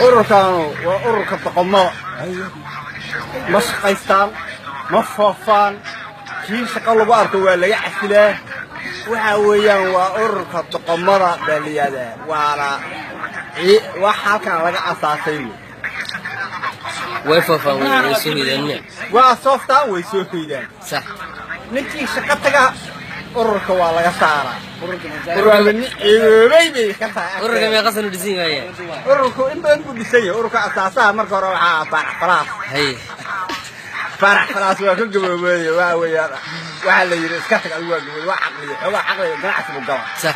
ururkaanu waa ururka doqomada ma shaqaystaan ma foofaan kii shaqo lagu arko waa laga casilaa waxa weeyaan waa ururka doqomada baliyada waana wax halkan laga asaasay way foofaan way soo hiidaan waa sooftaan way soo hiidaan sax ninkii shaqo taga ururka waa laga saaraa ururka ni eeybay ka tahay ururka ma qasan u dhisin yahay ururku in badan ku dhisay ururka asaasaha marka hore waxa farax hay farax waa ka gaboobay waa weeyaan waxa la yiri iska tag adigu waa caqli ganacsi buu gala sax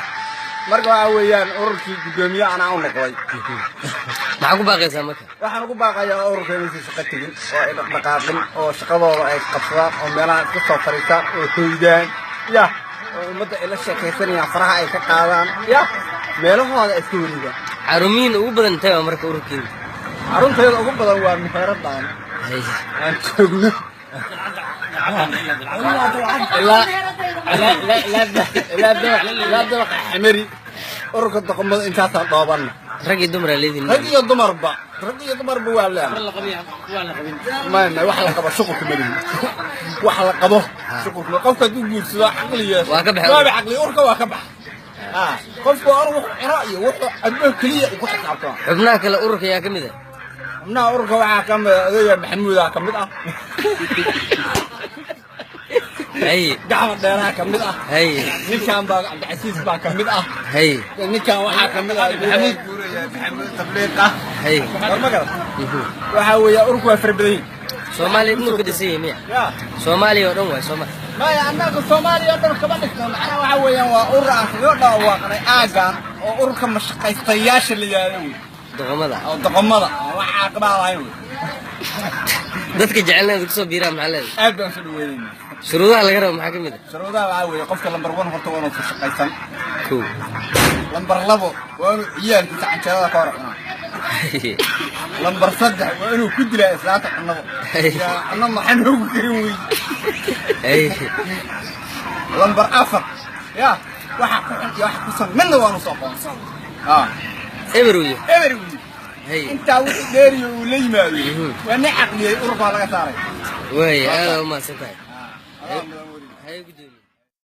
marka waa weeyaan ururkii gudoomiye ana u noqday maxaa ku baaqaysaa marka waxaan ugu baaqayaa ururka inay shaqo tagin oo ay dhaqaaqin oo shaqadooda ay qabsadaan oo meelaha iska soo fariistaan oo hoydaan ya umada ila sheekaysanayaan faraha ay ka qaadaan ya meelahooda iska wareegaan carumiin ugu badan tahay marka ururkiina carunteeda ugu badan waa meheradaan aan joogno لا حمري أركض تقمض إنت هتضابنا رجي دمر الذين رجي دمر ولا ما واحد قبض شقق مني واحد قبض شقق قفك تقول سلا عقلية واكبح عقلي أركض واكبح قفك أروح رأي وحده أبوه كلية وكحك عطاه حبناك الأورك يا كمدة حبنا أورك وعاكم ذي محمود كم بدأ هي قاعد ديرها كم بدأ هي نكان بقى عبد العزيز بقى كم بدأ هي نكان وحا كم بدأ محمود تبليقة هي ما قرأ وحاول أورك وفربدين سومالي إنه كده سيمية سومالي ودون سومالي ما عندك الصومالي يقدر كمان أنا وحاول وأورك يقدر وقرأ آجان وأورك مش قيستياش اللي جايين دقمضة أو دقمضة وحاق بقى عيون dadka jecelna dadka soo biiraan maxalada aad baan soo dhaweeyay shuruudaha laga rabo maxaa kamid ah shuruudaha waxa weeye qofka lambar 1 horta waa inuu ka shaqaysan ko lambar 2 waa inuu ciyaalkiisa canjeerada ka warqana lambar 3 waa inuu ku dilaa islaanta cunada ana maxan ugu karin wey ay lambar 4 ya waxa ku san midna waa inuu soo qoonsan every هي انت وديري وليماوي وانا عقلي urba laga saaray way aad ma santay hay